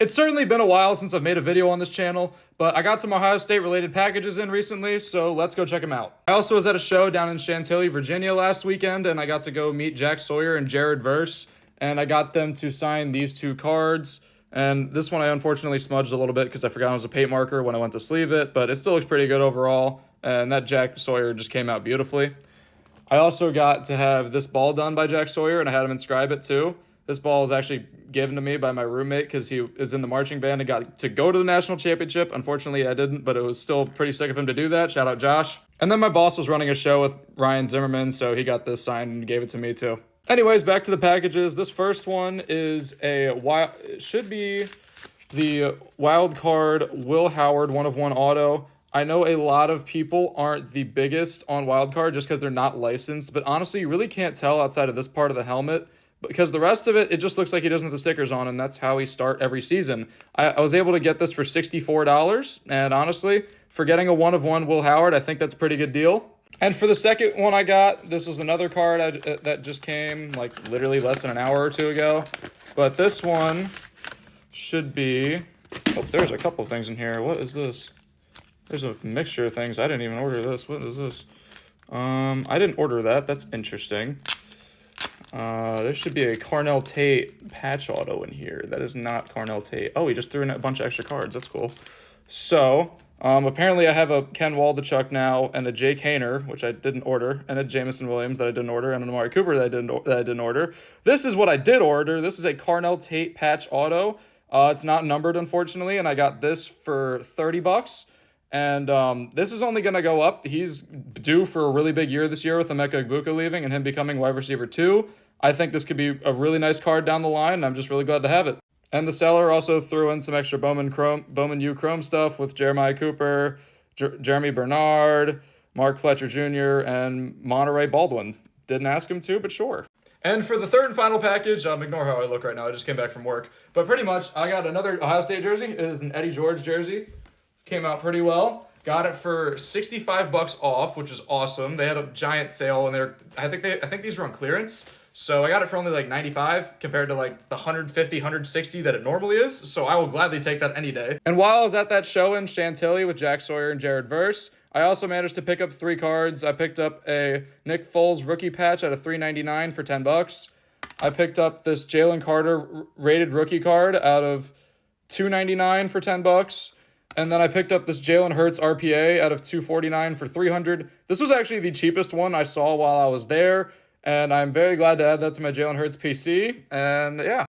It's certainly been a while since I've made a video on this channel, but I got some Ohio State related packages in recently, so let's go check them out. I also was at a show down in Chantilly, Virginia last weekend, and I got to go meet Jack Sawyer and Jared Verse, and I got them to sign these two cards. And this one I unfortunately smudged a little bit because I forgot it was a paint marker when I went to sleeve it, but it still looks pretty good overall, and that Jack Sawyer just came out beautifully. I also got to have this ball done by Jack Sawyer, and I had him inscribe it too. This ball was actually given to me by my roommate because he is in the marching band and got to go to the national championship. Unfortunately, I didn't, but it was still pretty sick of him to do that. Shout out Josh. And then my boss was running a show with Ryan Zimmerman, so he got this signed and gave it to me too. Anyways, back to the packages. This first one is it should be the wild card Will Howard 1/1 auto. I know a lot of people aren't the biggest on wild card just because they're not licensed, but honestly, you really can't tell outside of this part of the helmet, because the rest of it, it just looks like he doesn't have the stickers on, and that's how he start every season. I was able to get this for $64, and honestly, for getting a 1/1 Will Howard, I think that's a pretty good deal. And for the second one I got, this was another card that just came like literally less than an hour or two ago. But this one should be... Oh, there's a couple things in here. What is this? There's a mixture of things. I didn't even order this. What is this? I didn't order that. That's interesting. There should be a Carnell Tate patch auto in here. That is not Carnell Tate. Oh, he just threw in a bunch of extra cards. That's cool. So, apparently I have a Ken Waldichuk now, and a Jake Haener, which I didn't order, and a Jamison Williams that I didn't order, and an Amari Cooper that I didn't order. This is what I did order. This is a Carnell Tate patch auto. It's not numbered, unfortunately, and I got this for $30. And this is only going to go up. He's due for a really big year this year with Emeka Egbuka leaving and him becoming wide receiver 2. I think this could be a really nice card down the line, and I'm just really glad to have it. And the seller also threw in some extra Bowman U Chrome stuff with Jeremiah Cooper, Jeremy Bernard, Mark Fletcher Jr., and Monterey Baldwin. Didn't ask him to, but sure. And for the third and final package, ignore how I look right now. I just came back from work. But pretty much, I got another Ohio State jersey. It is an Eddie George jersey. Came out pretty well. Got it for $65 off, which is awesome. They had a giant sale, and I think these were on clearance. So I got it for only like $95 compared to like the $150, $160 that it normally is. So I will gladly take that any day. And while I was at that show in Chantilly with Jack Sawyer and Jared Verse, I also managed to pick up 3 cards. I picked up a Nick Foles rookie patch at a $3.99 for $10. I picked up this Jalen Carter rated rookie card out of $2.99 for $10. And then I picked up this Jalen Hurts RPA out of $2.49 for $300. This was actually the cheapest one I saw while I was there, and I'm very glad to add that to my Jalen Hurts PC. And yeah.